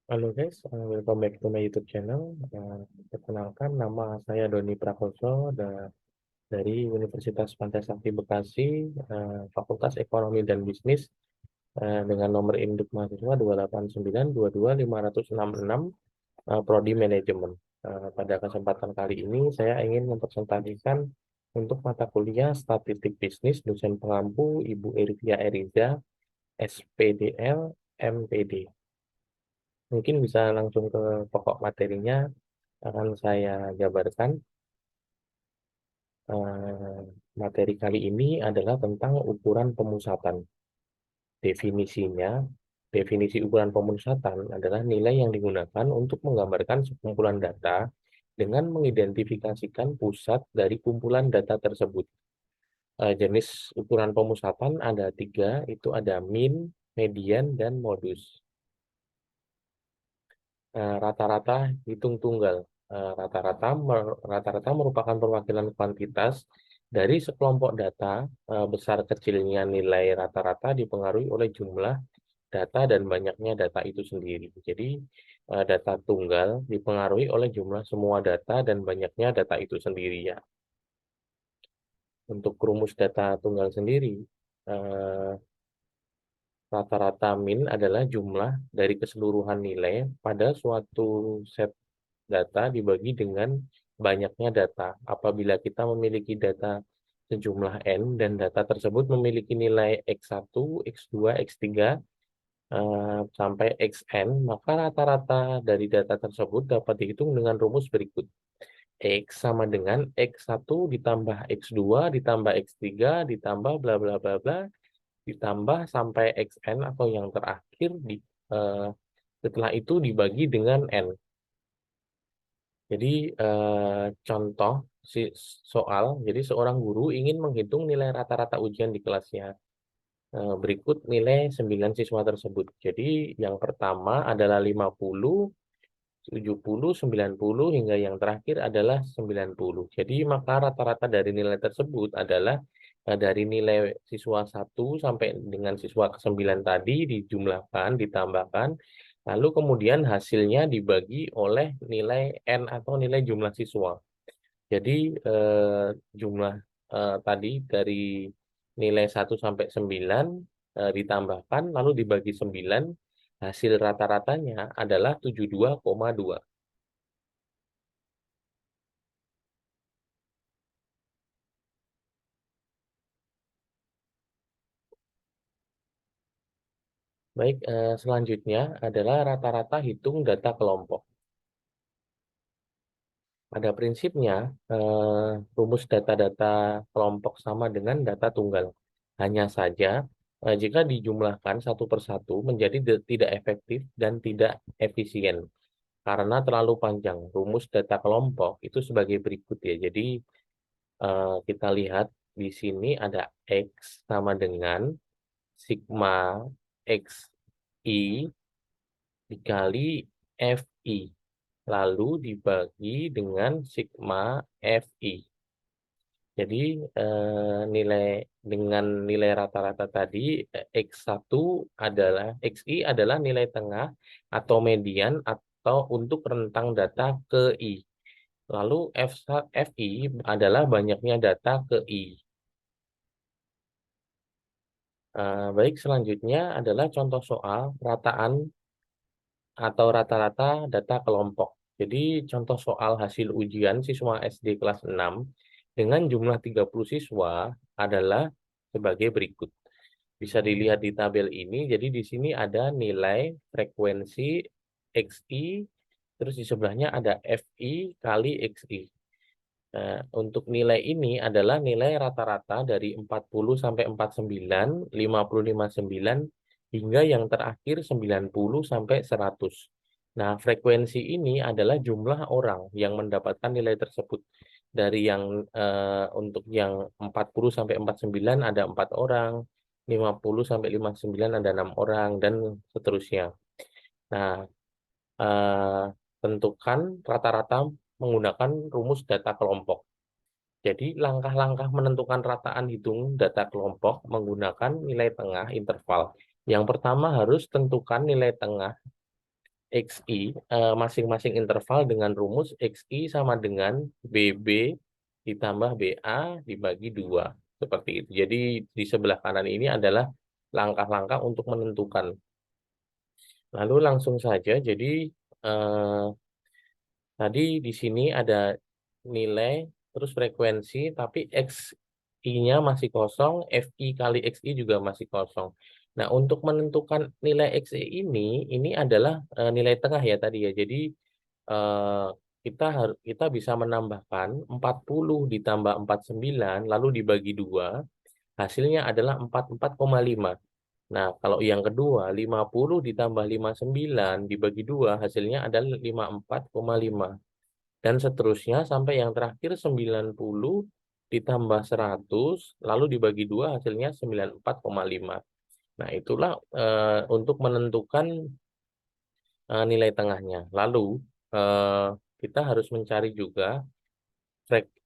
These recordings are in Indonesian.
Halo guys, welcome back to my YouTube channel. Perkenalkan, nama saya Doni Prakoso dari Universitas Pancasila Bekasi, Fakultas Ekonomi dan Bisnis, dengan nomor induk mahasiswa 289222566, Prodi Manajemen. Pada kesempatan kali ini, saya ingin mempresentasikan untuk mata kuliah Statistik Bisnis, dosen pengampu Ibu Ervia Eriza, SPDL, MPD. Mungkin bisa langsung ke pokok materinya, akan saya jabarkan. Eh, Materi kali ini adalah tentang ukuran pemusatan. Definisinya, definisi ukuran pemusatan adalah nilai yang digunakan untuk menggambarkan sekumpulan data dengan mengidentifikasikan pusat dari kumpulan data tersebut. Jenis ukuran pemusatan ada tiga, itu ada min, median, dan modus. Rata-rata hitung tunggal. Rata-rata merupakan perwakilan kuantitas dari sekelompok data. Besar kecilnya nilai rata-rata dipengaruhi oleh jumlah data dan banyaknya data itu sendiri. Jadi data tunggal dipengaruhi oleh jumlah semua data dan banyaknya data itu sendiri ya. Untuk rumus data tunggal sendiri, eh, rata-rata min adalah jumlah dari keseluruhan nilai pada suatu set data dibagi dengan banyaknya data. Apabila kita memiliki data sejumlah n dan data tersebut memiliki nilai x1, x2, x3 sampai xn, maka rata-rata dari data tersebut dapat dihitung dengan rumus berikut. X sama dengan x1 ditambah x2 ditambah x3 ditambah bla bla bla bla ditambah sampai xn atau yang terakhir eh, setelah itu dibagi dengan n. Jadi contoh si soal, jadi seorang guru ingin menghitung nilai rata-rata ujian di kelasnya. Berikut nilai 9 siswa tersebut. Jadi yang pertama adalah 50, 70, 90, hingga yang terakhir adalah 90. Jadi maka rata-rata dari nilai tersebut adalah dari nilai siswa 1 sampai dengan siswa ke-9 tadi dijumlahkan, ditambahkan, lalu kemudian hasilnya dibagi oleh nilai N atau nilai jumlah siswa. Jadi jumlah tadi dari nilai 1 sampai 9 ditambahkan, lalu dibagi 9, hasil rata-ratanya adalah 72,2. Baik, selanjutnya adalah rata-rata hitung data kelompok. Pada prinsipnya, rumus data-data kelompok sama dengan data tunggal. Hanya saja, jika dijumlahkan satu persatu menjadi tidak efektif dan tidak efisien. Karena terlalu panjang. Rumus data kelompok itu sebagai berikut ya. Jadi, kita lihat di sini ada X sama dengan sigma XI dikali FI, lalu dibagi dengan sigma FI. Jadi nilai dengan nilai rata-rata tadi, X1 adalah XI adalah nilai tengah atau median atau untuk rentang data ke I. Lalu FI adalah banyaknya data ke I. Baik, selanjutnya adalah contoh soal rataan atau rata-rata data kelompok. Jadi contoh soal hasil ujian siswa SD kelas 6 dengan jumlah 30 siswa adalah sebagai berikut. Bisa dilihat di tabel ini, jadi di sini ada nilai frekuensi XI, terus di sebelahnya ada FI kali XI. Untuk nilai ini adalah nilai rata-rata dari 40 sampai 49, 55, 9, hingga yang terakhir 90 sampai 100. Nah, frekuensi ini adalah jumlah orang yang mendapatkan nilai tersebut. Dari yang untuk yang 40 sampai 49 ada 4 orang, 50 sampai 59 ada 6 orang, dan seterusnya. Nah, eh, tentukan rata-rata menggunakan rumus data kelompok. Jadi langkah-langkah menentukan rataan hitung data kelompok menggunakan nilai tengah interval. Yang pertama harus tentukan nilai tengah XI, masing-masing interval dengan rumus XI sama dengan BB ditambah BA dibagi 2. Seperti itu. Jadi di sebelah kanan ini adalah langkah-langkah untuk menentukan. Lalu langsung saja, jadi eh, tadi di sini ada nilai, terus frekuensi, tapi XI-nya masih kosong, FI kali XI juga masih kosong. Nah, untuk menentukan nilai XI ini adalah nilai tengah ya tadi ya. Jadi eh, kita bisa menambahkan 40 ditambah 49 lalu dibagi 2, hasilnya adalah 44,5. Nah, kalau yang kedua 50 ditambah 59 dibagi 2 hasilnya adalah 54,5. Dan seterusnya sampai yang terakhir 90 ditambah 100 lalu dibagi 2 hasilnya 94,5. Nah, itulah untuk menentukan nilai tengahnya. Lalu eh, kita harus mencari juga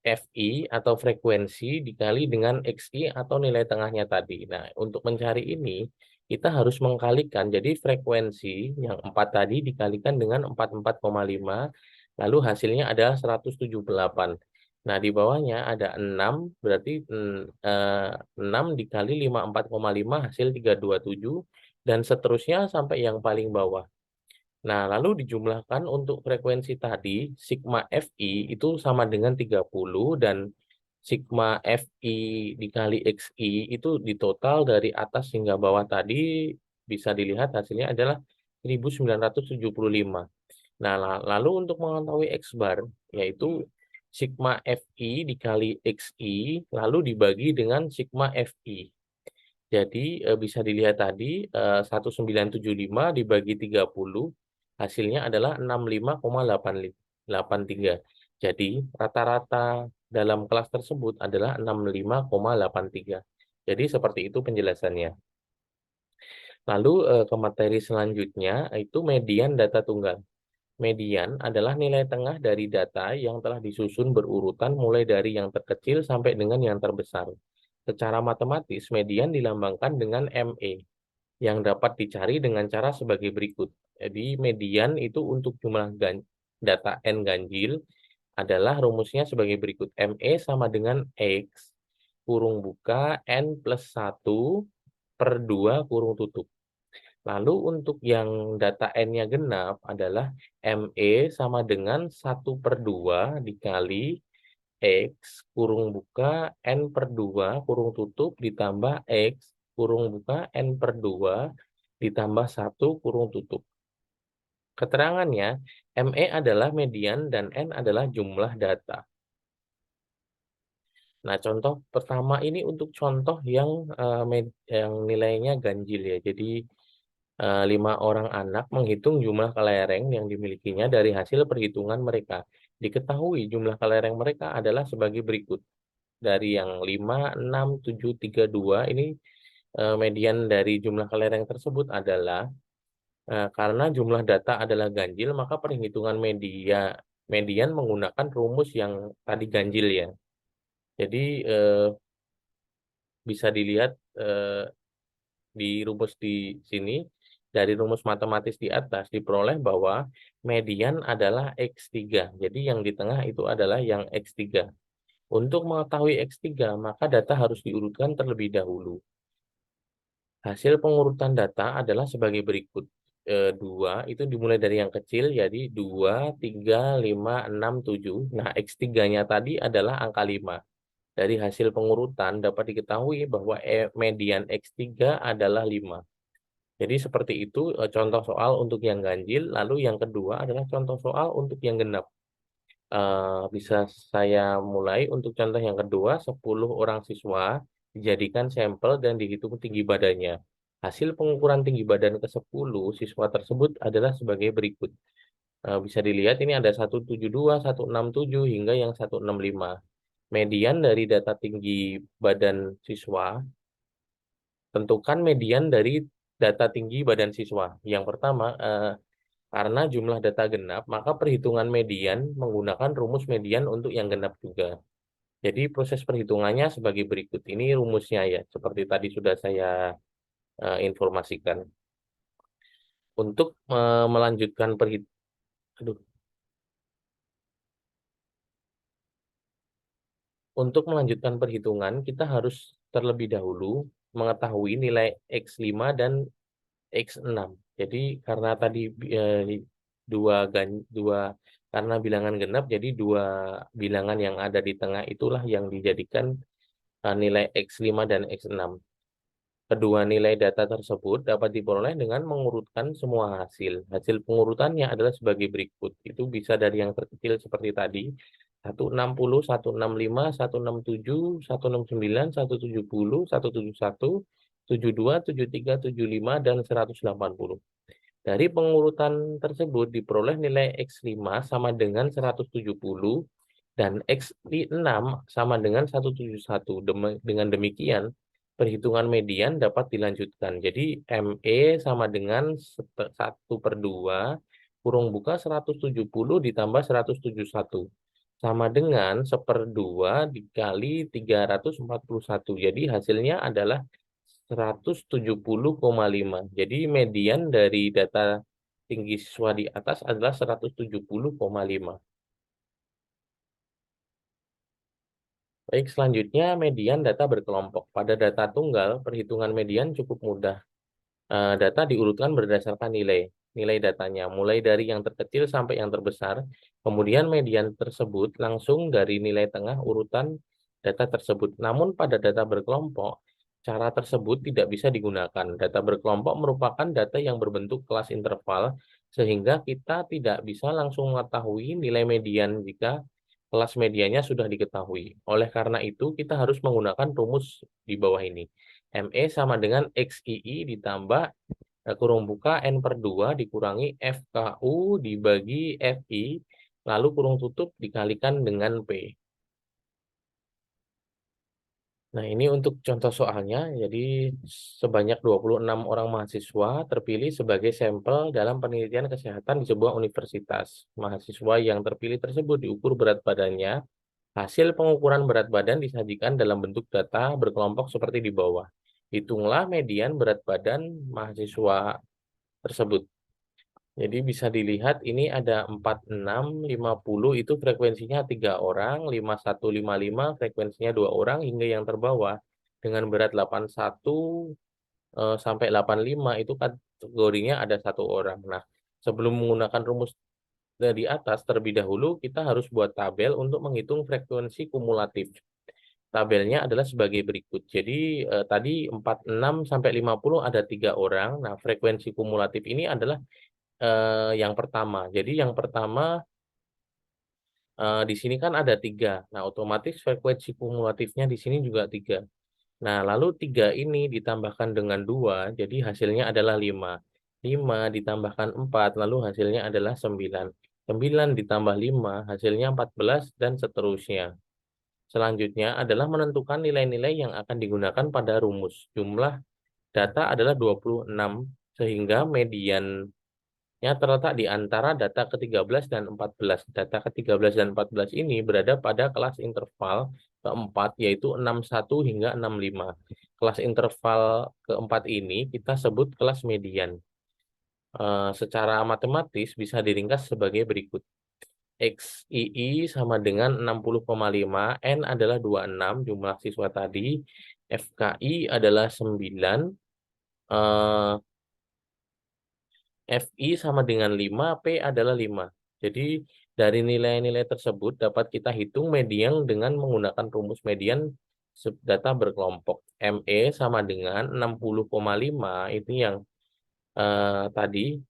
FI atau frekuensi dikali dengan XI atau nilai tengahnya tadi. Nah, untuk mencari ini kita harus mengkalikan. Jadi frekuensi yang 4 tadi dikalikan dengan 44,5, lalu hasilnya adalah 178. Nah, di bawahnya ada 6, berarti 6 dikali 54,5 hasil 327, dan seterusnya sampai yang paling bawah. Nah, lalu dijumlahkan untuk frekuensi tadi, sigma Fi itu sama dengan 30, dan sigma Fi dikali Xi itu di total dari atas hingga bawah tadi bisa dilihat hasilnya adalah 1975. Nah, lalu untuk mengetahui X bar, yaitu sigma Fi dikali Xi lalu dibagi dengan sigma Fi. Jadi bisa dilihat tadi 1975 dibagi 30 hasilnya adalah 65,83. Jadi rata-rata dalam kelas tersebut adalah 65,83. Jadi seperti itu penjelasannya. Lalu ke materi selanjutnya itu median data tunggal. Median adalah nilai tengah dari data yang telah disusun berurutan mulai dari yang terkecil sampai dengan yang terbesar. Secara matematis, median dilambangkan dengan ME yang dapat dicari dengan cara sebagai berikut. Jadi median itu untuk jumlah data n ganjil adalah rumusnya sebagai berikut. ME sama dengan X kurung buka n plus 1 per 2 kurung tutup. Lalu untuk yang data n-nya genap adalah ME sama dengan 1/2 dikali X kurung buka N per 2 kurung tutup ditambah X kurung buka N per 2 ditambah 1 kurung tutup. Keterangannya, ME adalah median dan N adalah jumlah data. Nah, contoh pertama ini untuk contoh yang nilainya ganjil ya. Jadi 5 orang anak menghitung jumlah kelereng yang dimilikinya dari hasil perhitungan mereka. Diketahui jumlah kelereng mereka adalah sebagai berikut. Dari yang 5, 6, 7, 3, 2 ini median dari jumlah kelereng tersebut adalah karena jumlah data adalah ganjil, maka perhitungan median menggunakan rumus yang tadi ganjil ya. Jadi bisa dilihat di rumus di sini, dari rumus matematis di atas diperoleh bahwa median adalah X3. Jadi yang di tengah itu adalah yang X3. Untuk mengetahui X3, maka data harus diurutkan terlebih dahulu. Hasil pengurutan data adalah sebagai berikut. 2 itu dimulai dari yang kecil, jadi 2, 3, 5, 6, 7. Nah, X3-nya tadi adalah angka 5. Dari hasil pengurutan dapat diketahui bahwa median X3 adalah 5. Jadi seperti itu contoh soal untuk yang ganjil, lalu yang kedua adalah contoh soal untuk yang genap. Bisa saya mulai untuk contoh yang kedua, 10 orang siswa dijadikan sampel dan dihitung tinggi badannya. Hasil pengukuran tinggi badan ke-10 siswa tersebut adalah sebagai berikut. Bisa dilihat ini ada 172, 167 hingga yang 165. Median dari data tinggi badan siswa, tentukan median dari data tinggi badan siswa. Yang pertama, karena jumlah data genap, maka perhitungan median menggunakan rumus median untuk yang genap juga. Jadi proses perhitungannya sebagai berikut. Ini rumusnya ya, seperti tadi sudah saya informasikan. Untuk melanjutkan aduh, untuk melanjutkan perhitungan, kita harus terlebih dahulu mengetahui nilai X5 dan X6. Jadi karena tadi dua karena bilangan genap, jadi dua bilangan yang ada di tengah itulah yang dijadikan nilai X5 dan X6. Kedua nilai data tersebut dapat diperoleh dengan mengurutkan semua hasil. Hasil pengurutannya adalah sebagai berikut. Itu bisa dari yang terkecil seperti tadi, 160, 165, 167, 169, 170, 171, 72, 73, 75, dan 180. Dari pengurutan tersebut diperoleh nilai X5 sama dengan 170 dan X6 sama dengan 171. Dengan demikian, perhitungan median dapat dilanjutkan. Jadi ME sama dengan 1/2 kurung buka 170 ditambah 171 sama dengan 1/2 dikali 341. Jadi hasilnya adalah 170,5. Jadi median dari data tinggi siswa di atas adalah 170,5. Baik, selanjutnya median data berkelompok. Pada data tunggal, perhitungan median cukup mudah. Data diurutkan berdasarkan nilai datanya, mulai dari yang terkecil sampai yang terbesar. Kemudian median tersebut langsung dari nilai tengah urutan data tersebut. Namun pada data berkelompok, cara tersebut tidak bisa digunakan. Data berkelompok merupakan data yang berbentuk kelas interval, sehingga kita tidak bisa langsung mengetahui nilai median jika kelas mediannya sudah diketahui. Oleh karena itu, kita harus menggunakan rumus di bawah ini. ME sama dengan XII ditambah kurung buka N/2 dikurangi FKU dibagi FI, lalu kurung tutup dikalikan dengan P. Nah, ini untuk contoh soalnya. Jadi, sebanyak 26 orang mahasiswa terpilih sebagai sampel dalam penelitian kesehatan di sebuah universitas. Mahasiswa yang terpilih tersebut diukur berat badannya. Hasil pengukuran berat badan disajikan dalam bentuk data berkelompok seperti di bawah. Hitunglah median berat badan mahasiswa tersebut. Jadi bisa dilihat ini ada 46, 50 itu frekuensinya 3 orang, 51, 55 frekuensinya 2 orang, hingga yang terbawah dengan berat 81 sampai 85 itu kategorinya ada 1 orang. Nah, sebelum menggunakan rumus dari atas, terlebih dahulu kita harus buat tabel untuk menghitung frekuensi kumulatif. Tabelnya adalah sebagai berikut. Jadi tadi 46 sampai 50 ada 3 orang. Nah, frekuensi kumulatif ini adalah yang pertama. Jadi yang pertama di sini kan ada 3. Nah, otomatis frekuensi kumulatifnya di sini juga 3. Nah, lalu 3 ini ditambahkan dengan 2, jadi hasilnya adalah 5. 5 ditambahkan 4, lalu hasilnya adalah 9. 9 ditambah 5, hasilnya 14, dan seterusnya. Selanjutnya adalah menentukan nilai-nilai yang akan digunakan pada rumus. Jumlah data adalah 26, sehingga mediannya terletak di antara data ke-13 dan 14. Data ke-13 dan 14 ini berada pada kelas interval keempat, yaitu 61 hingga 65. Kelas interval keempat ini kita sebut kelas median. Secara matematis bisa diringkas sebagai berikut. XII sama dengan 60,5, N adalah 26 jumlah siswa tadi, FKI adalah 9, eh, FI sama dengan 5, P adalah 5. Jadi dari nilai-nilai tersebut dapat kita hitung median dengan menggunakan rumus median data berkelompok. ME sama dengan 60,5, itu yang tadi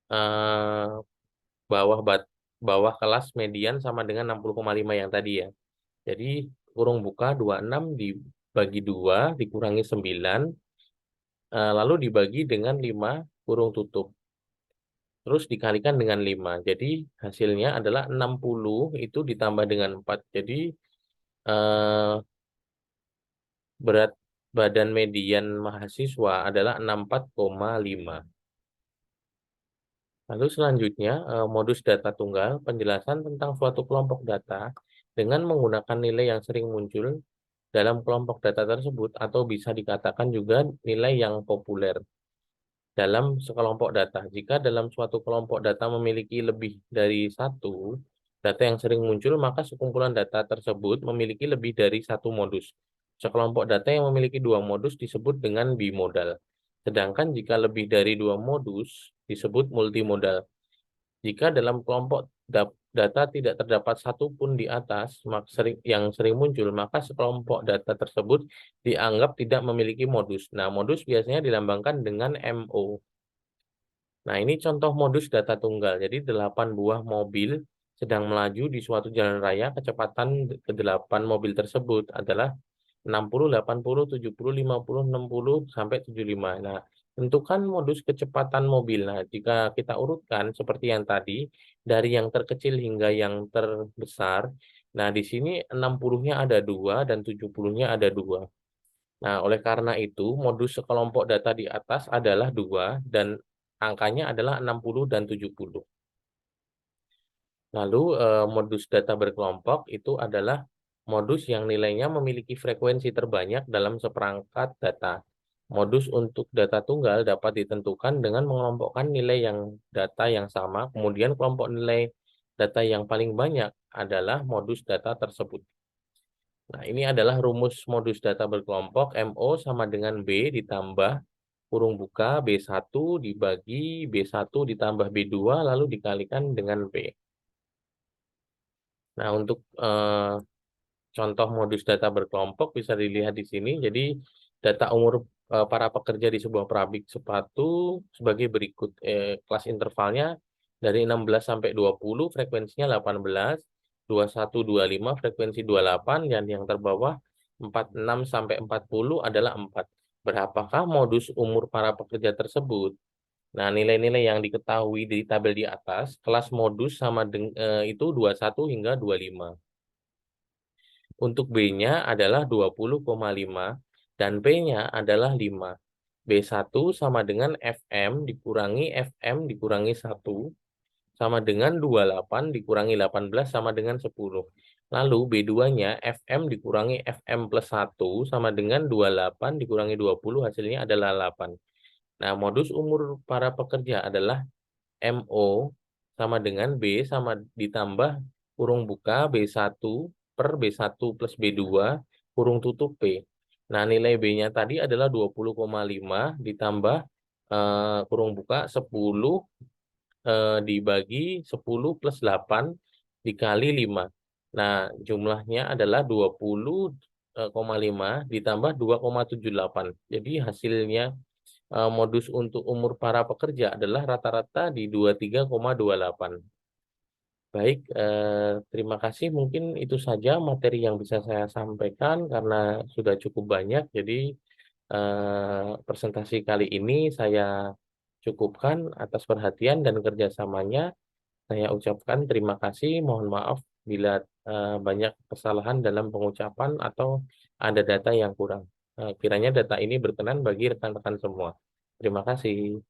eh, bawah bawah kelas median sama dengan 60,5 yang tadi ya. Jadi kurung buka 26 dibagi 2 dikurangi 9, lalu dibagi dengan 5 kurung tutup. Terus dikalikan dengan 5. Jadi hasilnya adalah 60 itu ditambah dengan 4. Jadi eh, berat badan median mahasiswa adalah 64,5. Lalu selanjutnya modus data tunggal, penjelasan tentang suatu kelompok data dengan menggunakan nilai yang sering muncul dalam kelompok data tersebut, atau bisa dikatakan juga nilai yang populer. dalam sekelompok data. Jika dalam suatu kelompok data memiliki lebih dari satu data yang sering muncul, maka sekumpulan data tersebut memiliki lebih dari satu modus. Sekelompok data yang memiliki dua modus disebut dengan bimodal. Sedangkan jika lebih dari dua modus disebut multimodal. Jika dalam kelompok data tidak terdapat satu pun di atas yang sering muncul, maka sekelompok data tersebut dianggap tidak memiliki modus. Nah, modus biasanya dilambangkan dengan MO. Nah, ini contoh modus data tunggal. Jadi, 8 buah mobil sedang melaju di suatu jalan raya, kecepatan ke-8 mobil tersebut adalah 60, 80, 70, 50, 60, sampai 75. Nah, tentukan modus kecepatan mobil. Nah, jika kita urutkan seperti yang tadi, dari yang terkecil hingga yang terbesar, nah di sini 60-nya ada 2 dan 70-nya ada 2. Nah, oleh karena itu, modus sekelompok data di atas adalah 2 dan angkanya adalah 60 dan 70. Lalu modus data berkelompok itu adalah modus yang nilainya memiliki frekuensi terbanyak dalam seperangkat data. Modus untuk data tunggal dapat ditentukan dengan mengelompokkan nilai yang data yang sama, kemudian kelompok nilai data yang paling banyak adalah modus data tersebut. Nah, ini adalah rumus modus data berkelompok. MO sama dengan B ditambah kurung buka B1 dibagi B1 ditambah B2 lalu dikalikan dengan B. Nah, untuk contoh modus data berkelompok bisa dilihat di sini. Jadi, data umur para pekerja di sebuah pabrik sepatu sebagai berikut. Kelas intervalnya dari 16 sampai 20, frekuensinya 18, 21, 25, frekuensi 28, dan yang terbawah 46 sampai 40 adalah 4. Berapakah modus umur para pekerja tersebut? Nah, nilai-nilai yang diketahui di tabel di atas, kelas modus sama itu 21 hingga 25. Untuk B-nya adalah 20,5 dan P-nya adalah 5. B1 sama dengan FM dikurangi FM dikurangi 1 sama dengan 28 dikurangi 18 sama dengan 10. Lalu B2-nya FM dikurangi FM plus 1 sama dengan 28 dikurangi 20 hasilnya adalah 8. Nah, modus umur para pekerja adalah MO sama dengan B sama ditambah kurung buka B1 per B1 plus B2 kurung tutup P. Nah, nilai B-nya tadi adalah 20,5 ditambah kurung buka 10 dibagi 10 plus 8 dikali 5. Nah, jumlahnya adalah 20,5 ditambah 2,78. Jadi hasilnya modus untuk umur para pekerja adalah rata-rata di 23,28. Baik, terima kasih. Mungkin itu saja materi yang bisa saya sampaikan karena sudah cukup banyak. Jadi, presentasi kali ini saya cukupkan atas perhatian dan kerjasamanya. Saya ucapkan terima kasih. Mohon maaf bila banyak kesalahan dalam pengucapan atau ada data yang kurang. Kiranya data ini berkenan bagi rekan-rekan semua. Terima kasih.